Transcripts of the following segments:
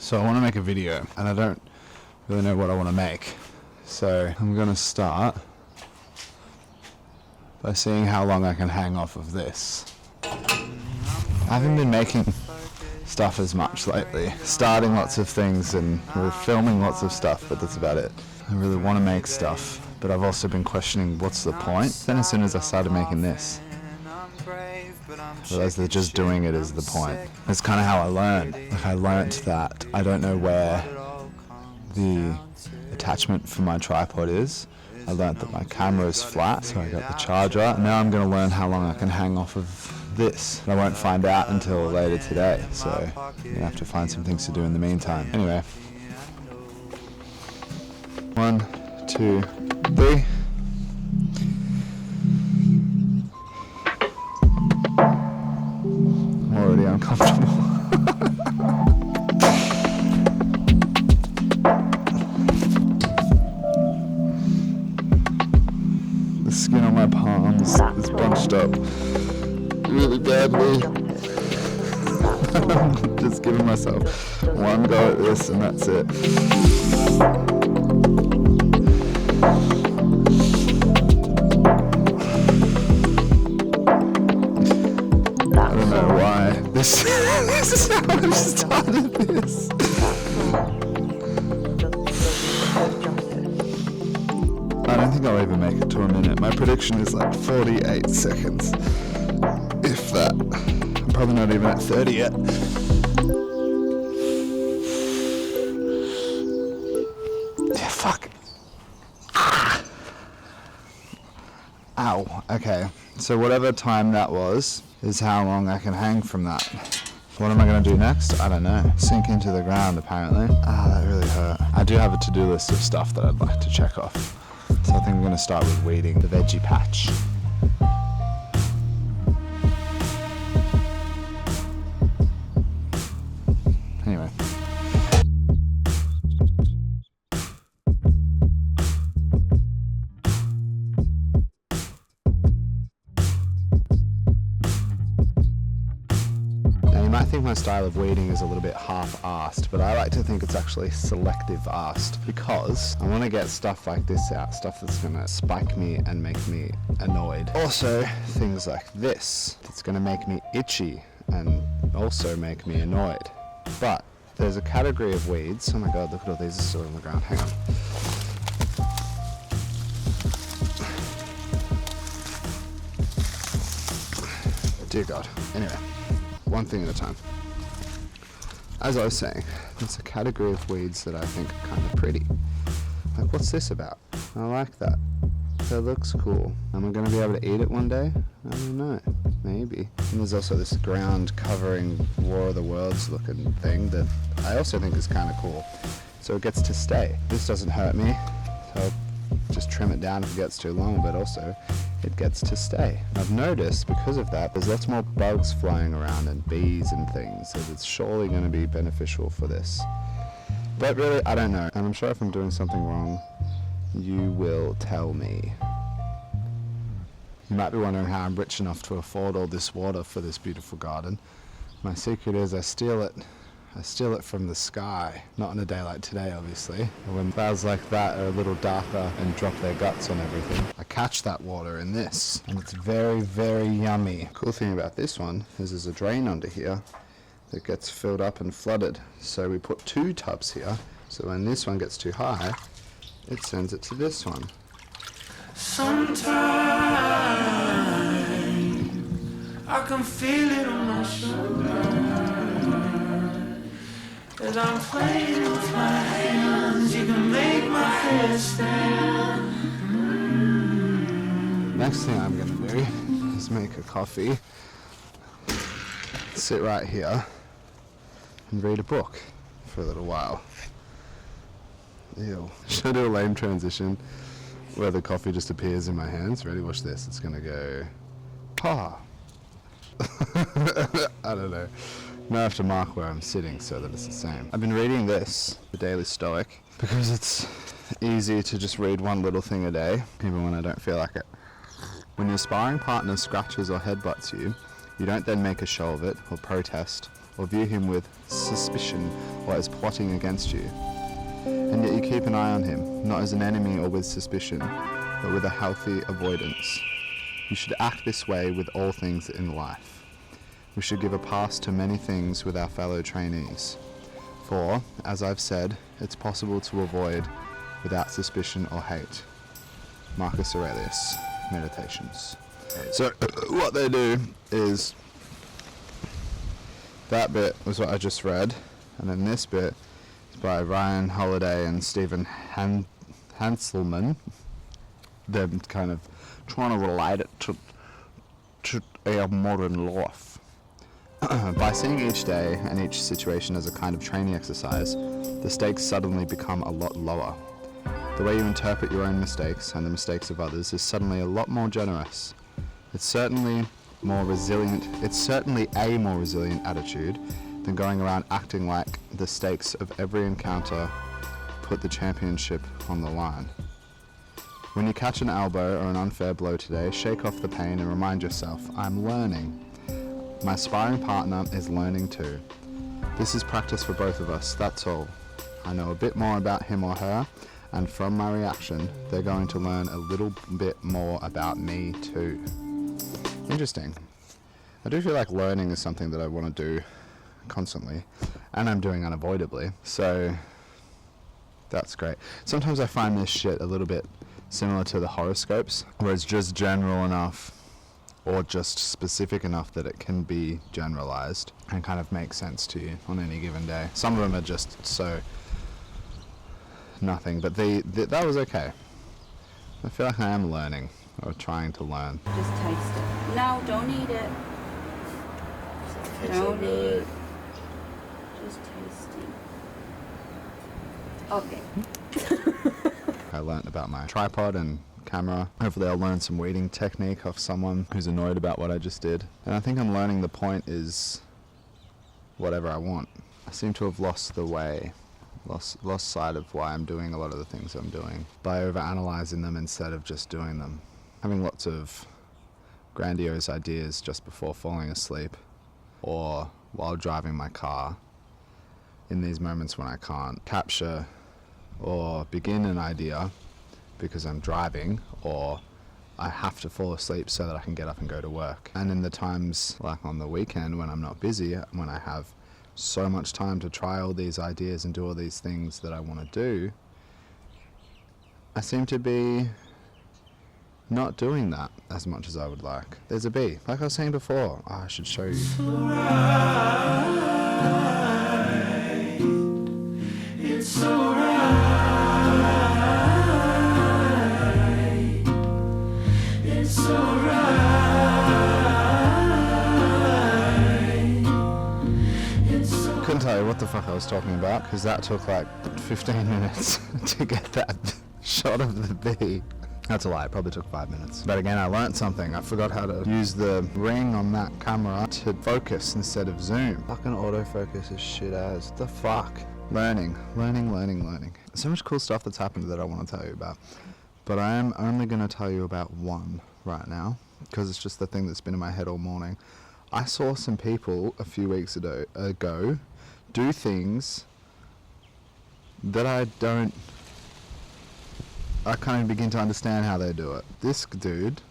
So I want to make a video and I don't really know what I want to make. So I'm going to start by seeing how long I can hang off of this. I haven't been making stuff as much lately. Starting lots of things and we're filming lots of stuff, but that's about it. I really want to make stuff, but I've also been questioning what's the point. Then as soon as I started making this, I realized that just doing it is the point. That's kind of how I learned. Like, I learnt that I don't know where the attachment for my tripod is. I learnt that my camera is flat, so I got the charger. Now I'm going to learn how long I can hang off of this. I won't find out until later today, so I'm going to have to find some things to do in the meantime. Anyway. 1, 2, 3. I'm already uncomfortable. The skin on my palms is bunched up really badly. I'm just giving myself one go at this and that's it. I don't know why this is how I started this. I don't think I'll even make it to a minute. My prediction is like 48 seconds. If that. I'm probably not even at 30 yet. Yeah, fuck. Ah. Ow. Okay. So whatever time that was is how long I can hang from that. What am I going to do next? I don't know. Sink into the ground, apparently. Ah, that really hurt. I do have a to-do list of stuff that I'd like to check off. So I think I'm going to start with weeding the veggie patch. Anyway. Now you might think my style of weeding is a little bit half-assed, but I like to think it's actually selective-assed because I want to get stuff like this out, stuff that's going to spike me and make me annoyed. Also, things like this, that's going to make me itchy and also make me annoyed. But there's a category of weeds. Oh my god, look at all these are still on the ground. Hang on. Dear God. Anyway, one thing at a time. As I was saying, there's a category of weeds that I think are kind of pretty. Like, what's this about? I like that. That looks cool. Am I going to be able to eat it one day? I don't know. Maybe. And there's also this ground covering War of the Worlds looking thing that I also think is kind of cool. So it gets to stay. This doesn't hurt me, so I'll just trim it down if it gets too long, but also it gets to stay. I've noticed because of that there's lots more bugs flying around and bees and things, so it's surely going to be beneficial for this. But really, I don't know. And I'm sure if I'm doing something wrong, you will tell me. You might be wondering how I'm rich enough to afford all this water for this beautiful garden. My secret is I steal it. I steal it from the sky. Not on a day like today, obviously. When clouds like that are a little darker and drop their guts on everything, I catch that water in this, and it's very, very yummy. Cool thing about this one is there's a drain under here that gets filled up and flooded. So we put 2 tubs here, so when this one gets too high, it sends it to this one. Sometimes I can feel it on my shoulder. As I'm playing with my hands, you can make my head stand. Next thing I'm gonna do is make a coffee, sit right here, and read a book for a little while. Ew. Should I do a lame transition where the coffee just appears in my hands? Ready? Watch this. It's gonna go, pa. I don't know. Now I have to mark where I'm sitting so that it's the same. I've been reading this, The Daily Stoic, because it's easy to just read one little thing a day, even when I don't feel like it. When your sparring partner scratches or headbutts you, you don't then make a show of it or protest or view him with suspicion or as plotting against you. And yet you keep an eye on him, not as an enemy or with suspicion, but with a healthy avoidance. You should act this way with all things in life. We should give a pass to many things with our fellow trainees. For, as I've said, it's possible to avoid without suspicion or hate. Marcus Aurelius, Meditations. So what they do is, that bit was what I just read, and then this bit is by Ryan Holiday and Stephen Hanselman. They're kind of trying to relate it to our modern life. By seeing each day and each situation as a kind of training exercise, the stakes suddenly become a lot lower. The way you interpret your own mistakes and the mistakes of others is suddenly a lot more generous. It's certainly a more resilient attitude than going around acting like the stakes of every encounter put the championship on the line. When you catch an elbow or an unfair blow today, shake off the pain and remind yourself, I'm learning. My sparring partner is learning too. This is practice for both of us, that's all. I know a bit more about him or her, and from my reaction, they're going to learn a little bit more about me too. Interesting. I do feel like learning is something that I want to do constantly, and I'm doing unavoidably, so that's great. Sometimes I find this shit a little bit similar to the horoscopes, where it's just general enough or just specific enough that it can be generalized and kind of make sense to you on any given day. Some of them are just so nothing, but that was okay. I feel like I am learning, or trying to learn. Just taste it. No, don't eat it. Don't eat. Just tasting. Okay. I learnt about my tripod and camera. Hopefully I'll learn some weeding technique off someone who's annoyed about what I just did. And I think I'm learning the point is whatever I want. I seem to have lost the way, lost sight of why I'm doing a lot of the things I'm doing by overanalyzing them instead of just doing them. Having lots of grandiose ideas just before falling asleep or while driving my car in these moments when I can't capture or begin an idea because I'm driving, or I have to fall asleep so that I can get up and go to work. And in the times like on the weekend when I'm not busy, when I have so much time to try all these ideas and do all these things that I want to do, I seem to be not doing that as much as I would like. There's a bee, like I was saying before. Oh, I should show you. It's alright. It's alright. Couldn't tell you what the fuck I was talking about, because that took like 15 minutes to get that shot of the bee. That's a lie, it probably took 5 minutes. But again, I learnt something. I forgot how to use the ring on that camera to focus instead of zoom. Fucking autofocus is shit as. The fuck? Learning. So much cool stuff that's happened that I want to tell you about. But I am only going to tell you about one right now, because it's just the thing that's been in my head all morning. I saw some people a few weeks ago do things that I can't even begin to understand how they do it. This dude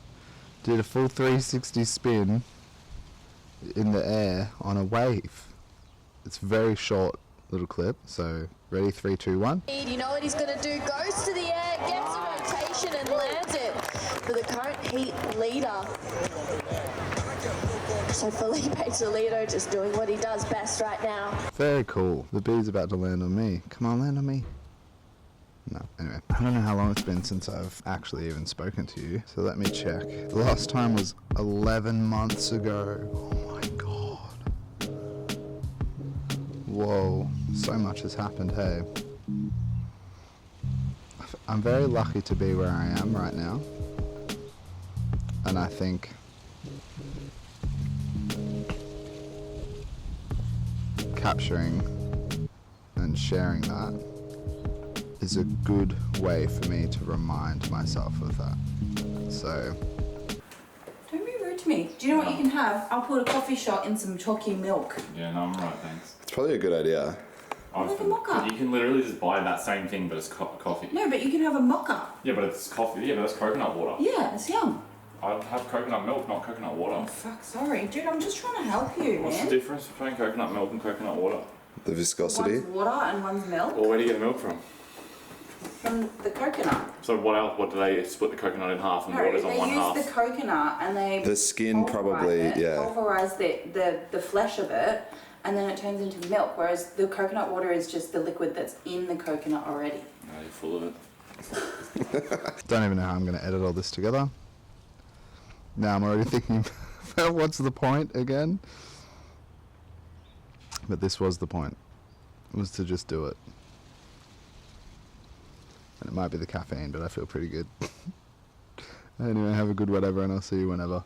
did a full 360 spin in the air on a wave. It's a very short little clip, so ready, 3, 2, 1. You know what he's going to do? Goes to the air, gets a rotation and lands it for the current heat leader. So Felipe Toledo just doing what he does best right now. Very cool. The bee's about to land on me. Come on, land on me. No, anyway. I don't know how long it's been since I've actually even spoken to you, so let me check. The last time was 11 months ago. Oh my god. Whoa, so much has happened, hey. I'm very lucky to be where I am right now. And I think capturing and sharing that is a good way for me to remind myself of that. So Don't be rude to me. Do you know what you can have? I'll put a coffee shot in some chalky milk. Yeah, no, I'm right, thanks. It's probably a good idea. Like a mocha. You can literally just buy that same thing, but it's coffee. No, but you can have a mocha. Yeah, but it's coffee. Yeah, but that's coconut water. Yeah, it's yum. I'd have coconut milk, not coconut water. Oh fuck, sorry, dude. I'm just trying to help you, What's man. the difference between coconut milk and coconut water? The viscosity. One's water and one's milk Well, where do you get the milk from? from the coconut. So what else? What do they split the coconut in half and No, water's on they one use half? the coconut and they The skin probably, pulverize it, yeah. pulverize the flesh of it, and then it turns into milk. Whereas the coconut water is just the liquid that's in the coconut already. No, you're full of it. Don't even know how I'm going to edit all this together. Now I'm already thinking about what's the point again. But this was the point. Was to just do it. And it might be the caffeine, but I feel pretty good. Anyway, have a good whatever, and I'll see you whenever.